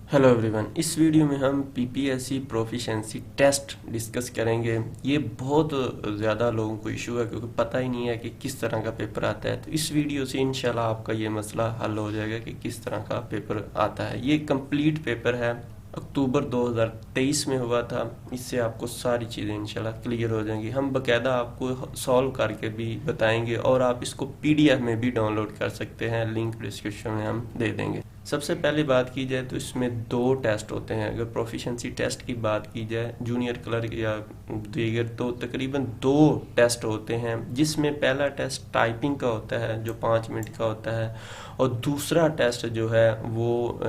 Hello everyone, इस video में हम पीपीएससी प्रोफिशिएंसी टेस्ट डिस्कस करेंगे। ये बहुत ज़्यादा लोगों को इशू है क्योंकि पता ही नहीं है कि किस तरह का पेपर आता है। तो इस वीडियो से इंशाल्लाह आपका ये मसला हल हो जाएगा कि किस तरह का पेपर आता है। ये कंप्लीट पेपर है, अक्टूबर 2023 में हुआ था। इससे आपको सारी चीज़ें इंशाल्लाह क्लियर हो जाएंगी। हम बकायदा आपको सॉल्व करके भी बताएंगे और आप इसको पीडीएफ में भी डाउनलोड कर सकते हैं। लिंक डिस्क्रिप्शन में हम दे देंगे। सबसे पहले बात की जाए तो इसमें दो टेस्ट होते हैं। अगर प्रोफिशिएंसी टेस्ट की बात की जाए जूनियर क्लर्क या दीगर, तो तकरीबन दो टेस्ट होते हैं, जिसमें पहला टेस्ट टाइपिंग का होता है जो 5 मिनट का होता है, और दूसरा टेस्ट जो है वो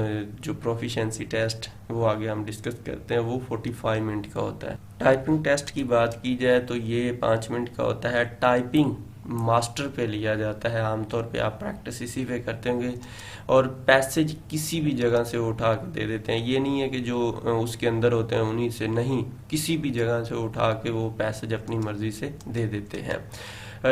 जो प्रोफिशिएंसी टेस्ट वो आगे हम डिस्कस करते हैं, वो 45 मिनट का होता है। टाइपिंग टेस्ट की बात की जाए तो ये 5 मिनट का होता है। टाइपिंग मास्टर पे लिया जाता है, आमतौर पे आप प्रैक्टिस इसी पे करते होंगे, और पैसेज किसी भी जगह से उठा के दे देते हैं। ये नहीं है कि जो उसके अंदर होते हैं उन्हीं से, नहीं, किसी भी जगह से उठा के वो पैसेज अपनी मर्जी से दे देते हैं।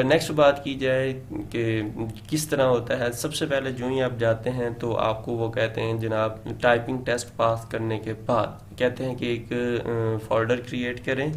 नेक्स्ट बात की जाए कि किस तरह होता है, सबसे पहले जो ही आप जाते हैं तो आपको वो कहते हैं जनाब टाइपिंग टेस्ट पास करने के बाद कहते हैं कि एक फोल्डर क्रिएट करें।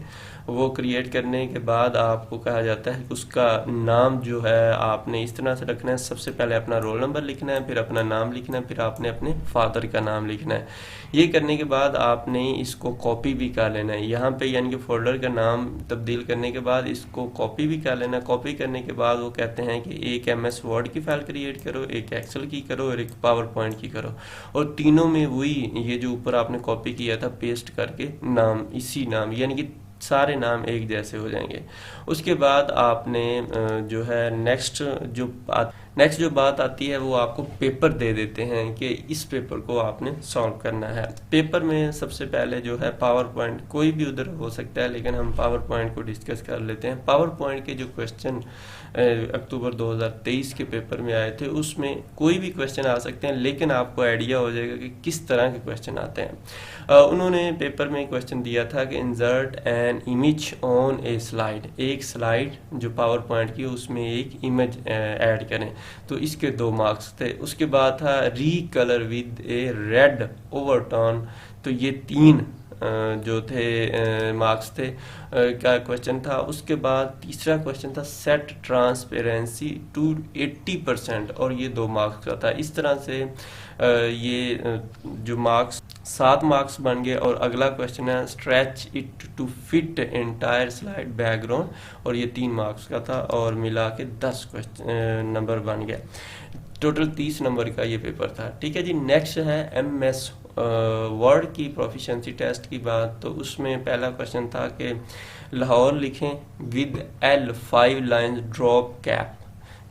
वो क्रिएट करने के बाद आपको कहा जाता है कि उसका नाम जो है आपने इस तरह से रखना है। सबसे पहले अपना रोल नंबर लिखना है, फिर अपना नाम लिखना है, फिर आपने अपने फादर का नाम लिखना है। ये करने के बाद आपने इसको कॉपी भी कर लेना है। यहाँ पे यानी कि फोल्डर का नाम तब्दील करने के बाद इसको कॉपी भी कर लेना है। कॉपी करने के बाद वो कहते हैं कि एक MS वर्ड की फाइल क्रिएट करो, एक एक्सेल की करो और एक पावर पॉइंट की करो, और तीनों में वही ये जो ऊपर आपने कॉपी किया था पेस्ट करके नाम, इसी नाम यानी कि सारे नाम एक जैसे हो जाएंगे। उसके बाद आपने जो है नेक्स्ट जो बात आती है वो आपको पेपर दे देते हैं कि इस पेपर को आपने सॉल्व करना है। पेपर में सबसे पहले जो है पावर पॉइंट, कोई भी उधर हो सकता है लेकिन हम पावर पॉइंट को डिस्कस कर लेते हैं। पावर पॉइंट के जो क्वेश्चन अक्टूबर 2023 के पेपर में आए थे उसमें कोई भी क्वेश्चन आ सकते हैं, लेकिन आपको आइडिया हो जाएगा कि किस तरह के क्वेश्चन आते हैं। उन्होंने पेपर में क्वेश्चन दिया था कि insert an image on A slide, एक स्लाइड जो पावर पॉइंट की उसमें एक इमेज ऐड करें, तो इसके 2 मार्क्स थे। उसके बाद था री colour with A red overtone, तो ये 3 जो थे मार्क्स थे का क्वेश्चन था। उसके बाद तीसरा क्वेश्चन था सेट ट्रांसपेरेंसी टू 80%, और ये 2 मार्क्स का था। इस तरह से ये जो मार्क्स 7 मार्क्स बन गए। और अगला क्वेश्चन है stretch it to fit entire slide background, और ये 3 मार्क्स का था, और मिला के 10 नंबर बन गया। टोटल 30 नंबर का ये पेपर था। ठीक है जी। नेक्स्ट है MS वर्ड की प्रोफिशिएंसी टेस्ट की बात, तो उसमें पहला क्वेश्चन था कि लाहौर लिखें with L 5 line drop cap.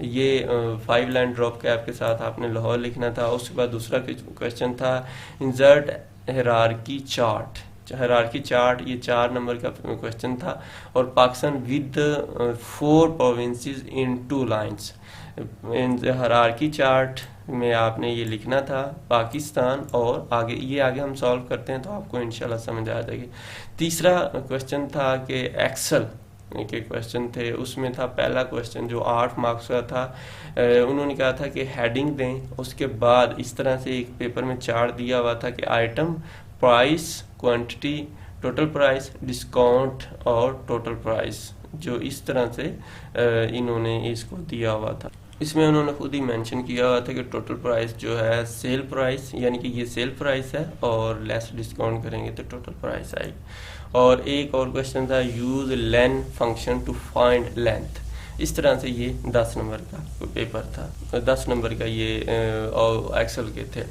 ये 5 लाइन ड्रॉप कैप के साथ आपने लाहौर लिखना था। उसके बाद दूसरा क्वेश्चन था insert hierarchy chart. Hierarchy chart ये 4 नंबर का क्वेश्चन था, और Pakistan with 4 provinces in 2 lines. Hierarchy chart में आपने ये लिखना था पाकिस्तान, और आगे हम सॉल्व करते हैं तो आपको इंशाल्लाह समझ आ जाएगी। तीसरा क्वेश्चन था कि एक्सेल के क्वेश्चन थे। उसमें था पहला क्वेश्चन जो 8 मार्क्स का था। उन्होंने कहा था कि हेडिंग दें, उसके बाद इस तरह से एक पेपर में चार्ट दिया हुआ था कि item, price, quantity, total price, discount और टोटल प्राइस, जो इस तरह से इन्होंने इसको दिया हुआ था। इसमें उन्होंने खुद ही मेंशन किया हुआ था कि टोटल प्राइस जो है सेल प्राइस, यानी कि ये सेल प्राइस है, और लेस डिस्काउंट करेंगे तो टोटल प्राइस आएगी। और एक और क्वेश्चन था use len function to find length. इस तरह से ये 10 नंबर का पेपर था। 10 नंबर का ये एक्सेल के थे।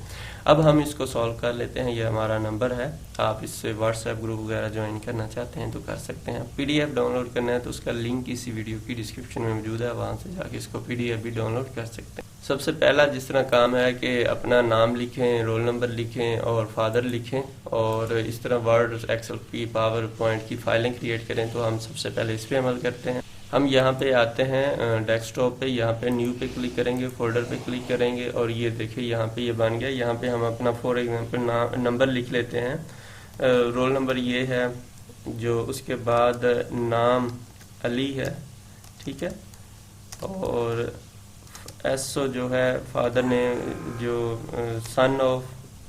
अब हम इसको सॉल्व कर लेते हैं। ये हमारा नंबर है, आप इससे व्हाट्सएप ग्रुप वगैरह ज्वाइन करना चाहते हैं तो कर सकते हैं। PDF डाउनलोड करना है तो उसका लिंक इसी वीडियो की डिस्क्रिप्शन में मौजूद है, वहाँ से जाके इसको PDF भी डाउनलोड कर सकते हैं। सबसे पहला जिस तरह काम है कि अपना नाम लिखें, रोल नंबर लिखें और फादर लिखें, और इस तरह वर्ड, एक्सेल की, पावर पॉइंट की फाइलें क्रिएट करें, तो हम सबसे पहले इस पर अमल करते हैं। हम यहाँ पे आते हैं डेस्कटॉप पे, यहाँ पे न्यू पे क्लिक करेंगे, फोल्डर पे क्लिक करेंगे, और ये देखिए यहाँ पे ये बन गया। यहाँ पे हम अपना फॉर एग्जांपल नंबर लिख लेते हैं। रोल नंबर ये है, जो उसके बाद नाम अली है, ठीक है, और SO जो है फादर ने, जो सन ऑफ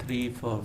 3 4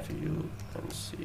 FUNC.